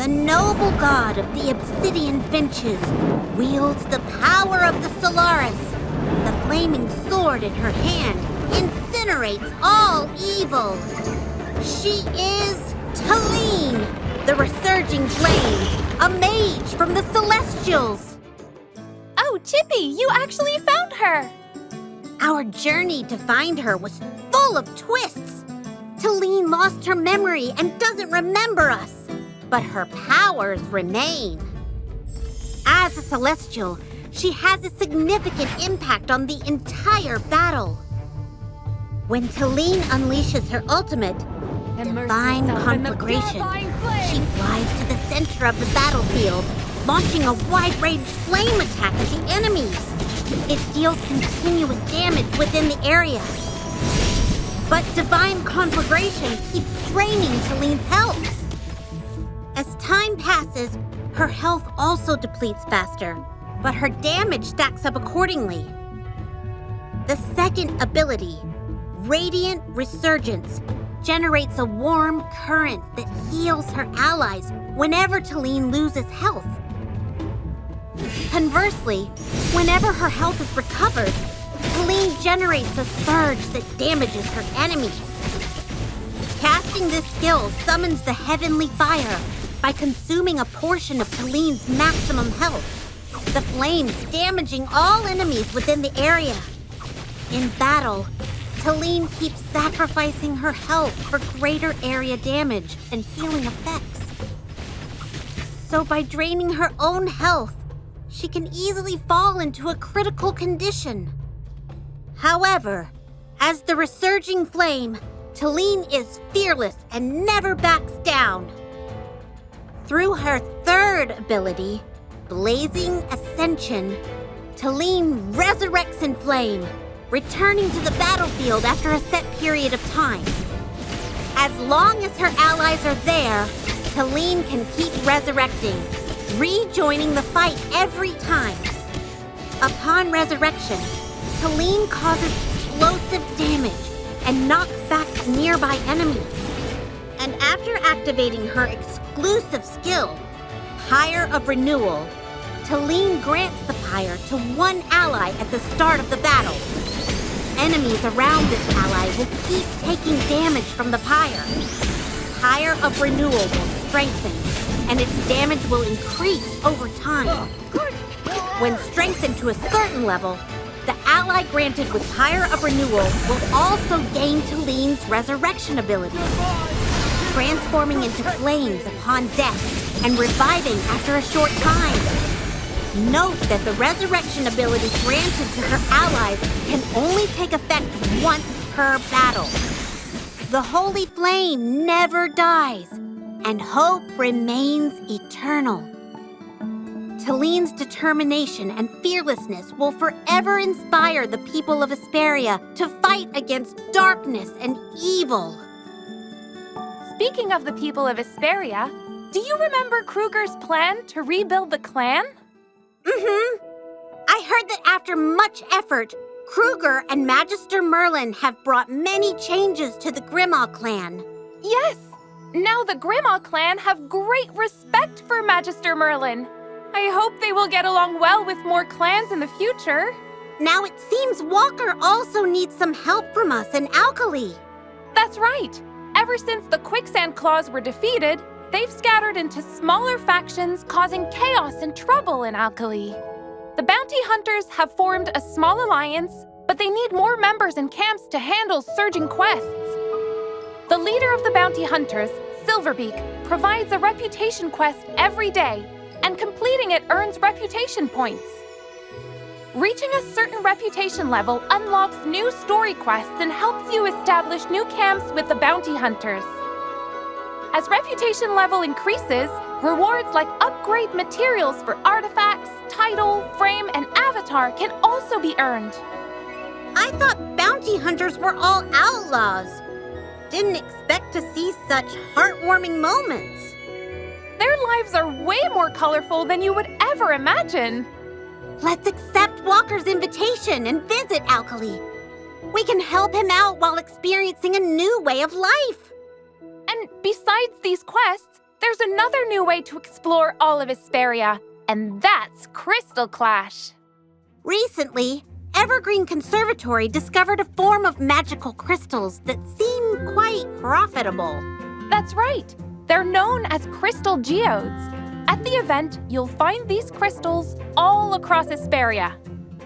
the noble god of the obsidian benches, wields the power of the Solaris. The flaming sword in her hand incinerates all evil. She is Talene, the resurging flame, a mage from the Celestials. Oh, Chippy, you actually found her! Our journey to find her was full of twists. Talene lost her memory and doesn't remember us, but her powers remain. As a Celestial, she has a significant impact on the entire battle. When Talene unleashes her ultimate, Divine Conflagration, she flies to the center of the battlefield, launching a wide-range flame attack at the enemies. It deals continuous damage within the area. But Divine Conflagration keeps draining Talene's health. As time passes, her health also depletes faster, but her damage stacks up accordingly. The second ability, Radiant Resurgence, generates a warm current that heals her allies whenever Talene loses health. Conversely, whenever her health is recovered, Talene generates a surge that damages her enemies. Casting this skill summons the Heavenly Fire by consuming a portion of Talene's maximum health, the flames damaging all enemies within the area. In battle, Talene keeps sacrificing her health for greater area damage and healing effects. So by draining her own health, she can easily fall into a critical condition. However, as the resurging flame, Talene is fearless and never backs down. Through her third ability, Blazing Ascension, Talene resurrects in flame, returning to the battlefield after a set period of time. As long as her allies are there, Talene can keep resurrecting, rejoining the fight every time. Upon resurrection, Talene causes explosive damage and knocks back nearby enemies. And after activating her exclusive skill, Pyre of Renewal, Talene grants the pyre to one ally at the start of the battle. Enemies around this ally will keep taking damage from the pyre. Pyre of Renewal will strengthen, and its damage will increase over time. When strengthened to a certain level, the ally granted with Pyre of Renewal will also gain Talene's resurrection ability, transforming into flames upon death and reviving after a short time. Note that the resurrection ability granted to her allies can only take effect once per battle. The holy flame never dies, and hope remains eternal. Talene's determination and fearlessness will forever inspire the people of Asperia to fight against darkness and evil. Speaking of the people of Asperia, do you remember Kruger's plan to rebuild the clan? I heard that after much effort, Kruger and Magister Merlin have brought many changes to the Grimmaw clan. Yes! Now the Grimmaw clan have great respect for Magister Merlin. I hope they will get along well with more clans in the future. Now it seems Walker also needs some help from us in Alkali. That's right. Ever since the Quicksand Claws were defeated, they've scattered into smaller factions, causing chaos and trouble in Alkali. The Bounty Hunters have formed a small alliance, but they need more members and camps to handle surging quests. The leader of the Bounty Hunters, Silverbeak, provides a reputation quest every day, and completing it earns reputation points. Reaching a certain reputation level unlocks new story quests and helps you establish new camps with the Bounty Hunters. As reputation level increases, rewards like upgrade materials for artifacts, title, frame, and avatar can also be earned. I thought bounty hunters were all outlaws. Didn't expect to see such heartwarming moments. Their lives are way more colorful than you would ever imagine. Let's accept Walker's invitation and visit Alkali. We can help him out while experiencing a new way of life. And besides these quests, There's another new way to explore all of Hesperia, and that's Crystal Clash. Recently, Evergreen Conservatory discovered a form of magical crystals that seem quite profitable. That's right. They're known as crystal geodes. At the event, you'll find these crystals all across Hesperia.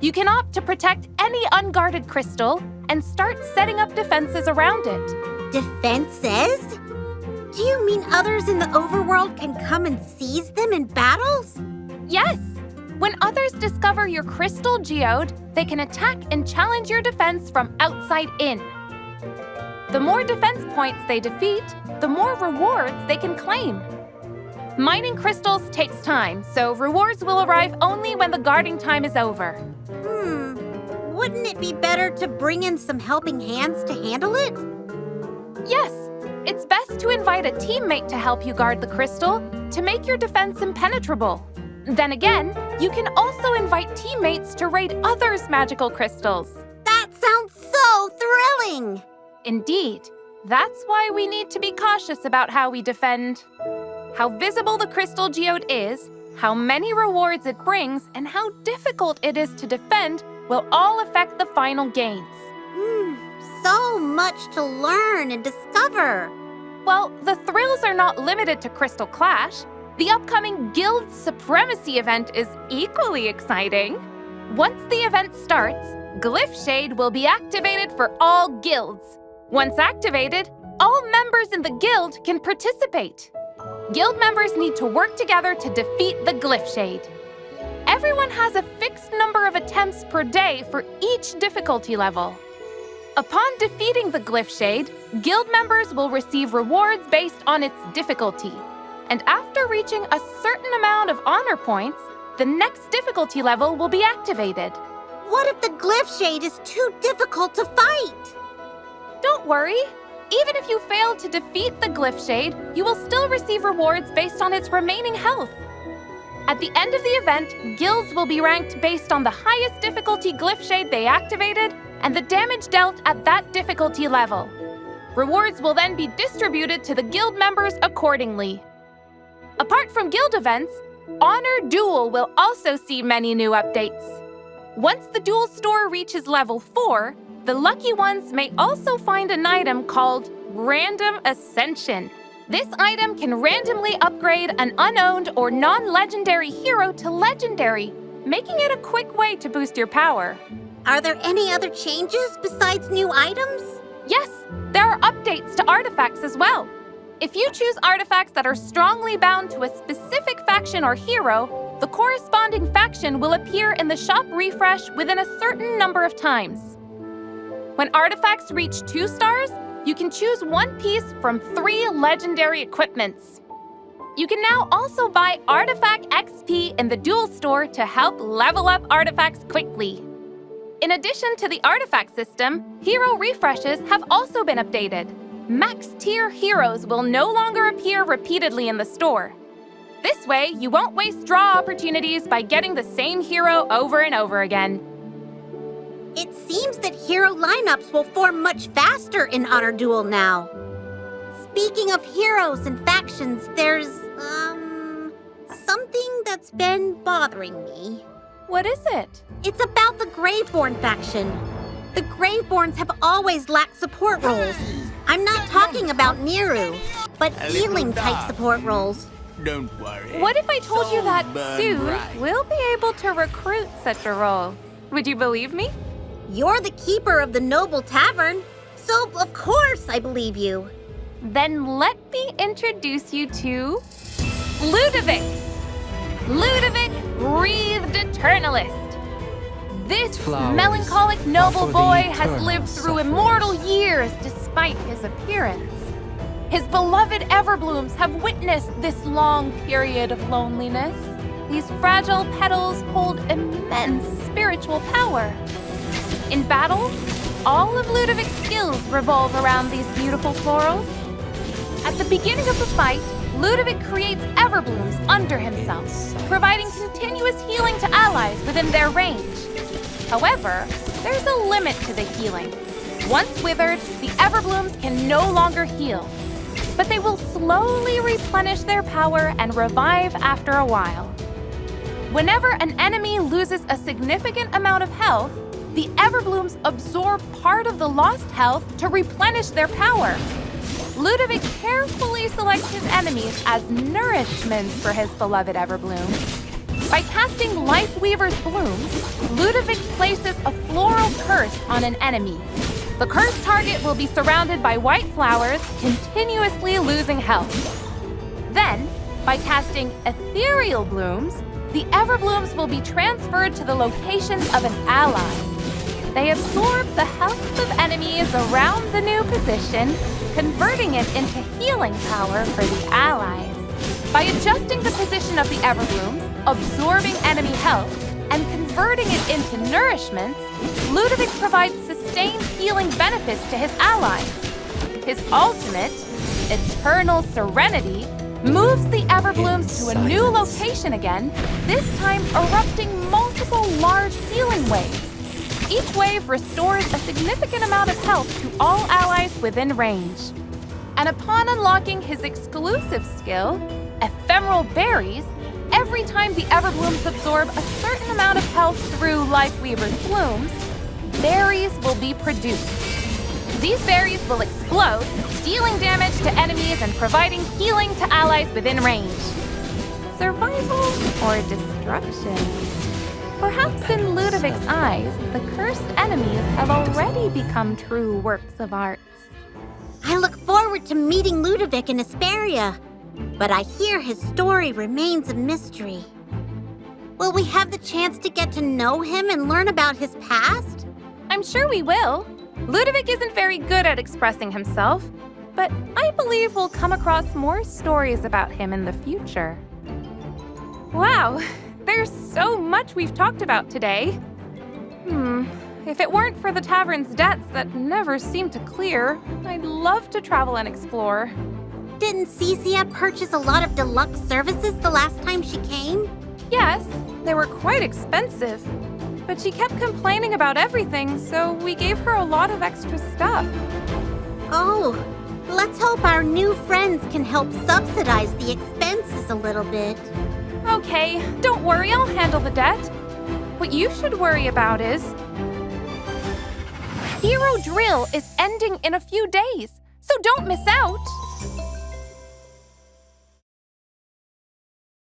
You can opt to protect any unguarded crystal and start setting up defenses around it. Defenses? Do you mean others in the overworld can come and seize them in battles? Yes! When others discover your crystal geode, they can attack and challenge your defense from outside in. The more defense points they defeat, the more rewards they can claim. Mining crystals takes time, so rewards will arrive only when the guarding time is over. Wouldn't it be better to bring in some helping hands to handle it? Yes, it's best to invite a teammate to help you guard the crystal to make your defense impenetrable. Then again, you can also invite teammates to raid others' magical crystals. That sounds so thrilling! Indeed. That's why we need to be cautious about how we defend. How visible the crystal geode is, how many rewards it brings, and how difficult it is to defend will all affect the final gains. So much to learn and discover. Well, the thrills are not limited to Crystal Clash. The upcoming Guild Supremacy event is equally exciting. Once the event starts, Glyph Shade will be activated for all guilds. Once activated, all members in the guild can participate. Guild members need to work together to defeat the Glyph Shade. Everyone has a fixed number of attempts per day for each difficulty level. Upon defeating the Glyph Shade, guild members will receive rewards based on its difficulty. And after reaching a certain amount of honor points, the next difficulty level will be activated. What if the Glyph Shade is too difficult to fight? Don't worry. Even if you fail to defeat the Glyph Shade, you will still receive rewards based on its remaining health. At the end of the event, guilds will be ranked based on the highest difficulty Glyph Shade they activated and the damage dealt at that difficulty level. Rewards will then be distributed to the guild members accordingly. Apart from guild events, Honor Duel will also see many new updates. Once the Duel store reaches level 4, the lucky ones may also find an item called Random Ascension. This item can randomly upgrade an unowned or non-legendary hero to legendary, making it a quick way to boost your power. Are there any other changes besides new items? Yes, there are updates to artifacts as well. If you choose artifacts that are strongly bound to a specific faction or hero, the corresponding faction will appear in the shop refresh within a certain number of times. When artifacts reach 2 stars, you can choose one piece from 3 legendary equipments. You can now also buy Artifact XP in the Duel store to help level up artifacts quickly. In addition to the artifact system, hero refreshes have also been updated. Max-tier heroes will no longer appear repeatedly in the store. This way, you won't waste draw opportunities by getting the same hero over and over again. It seems that hero lineups will form much faster in Honor Duel now. Speaking of heroes and factions, there's, something that's been bothering me. What is it? It's about the Graveborn faction. The Graveborns have always lacked support roles. I'm not talking about Niru, but healing-type support roles. Don't worry. What if I told you that soon we'll be able to recruit such a role? Would you believe me? You're the keeper of the Noble Tavern, so of course I believe you. Then let me introduce you to Ludovic. Ludovic, breathed eternalist. This melancholic noble boy has lived through immortal years despite his appearance. His beloved Everblooms have witnessed this long period of loneliness. These fragile petals hold immense spiritual power. In battle, all of Ludovic's skills revolve around these beautiful florals. At the beginning of the fight, Ludovic creates Everblooms under himself, providing continuous healing to allies within their range. However, there's a limit to the healing. Once withered, the Everblooms can no longer heal. but they will slowly replenish their power and revive after a while. Whenever an enemy loses a significant amount of health, the Everblooms absorb part of the lost health to replenish their power. Ludovic carefully selects his enemies as nourishments for his beloved Everbloom. By casting Lifeweaver's blooms, Ludovic places a floral curse on an enemy. The cursed target will be surrounded by white flowers, continuously losing health. Then, by casting Ethereal Blooms, the Everblooms will be transferred to the locations of an ally. They absorb the health of enemies around the new position, converting it into healing power for the allies. By adjusting the position of the Everblooms, absorbing enemy health, and converting it into nourishments, Ludovic provides sustained healing benefits to his allies. His ultimate, Eternal Serenity, moves the Everblooms to a new location again, this time erupting multiple large healing waves. Each wave restores a significant amount of health to all allies within range. And upon unlocking his exclusive skill, Ephemeral Berries, every time the Everblooms absorb a certain amount of health through Lifeweaver's blooms, berries will be produced. These berries will explode, dealing damage to enemies and providing healing to allies within range. Survival or destruction? Perhaps in Ludovic's eyes, the cursed enemies have already become true works of art. I look forward to meeting Ludovic in Hesperia, but I hear his story remains a mystery. Will we have the chance to get to know him and learn about his past? I'm sure we will. Ludovic isn't very good at expressing himself, but I believe we'll come across more stories about him in the future. Wow, there's so much we've talked about today. If it weren't for the tavern's debts that never seem to clear, I'd love to travel and explore. Didn't Cecia purchase a lot of deluxe services the last time she came? Yes, they were quite expensive. But she kept complaining about everything, so we gave her a lot of extra stuff. Oh, let's hope our new friends can help subsidize the expenses a little bit. Okay, don't worry, I'll handle the debt. What you should worry about is... Hero Drill is ending in a few days, so don't miss out!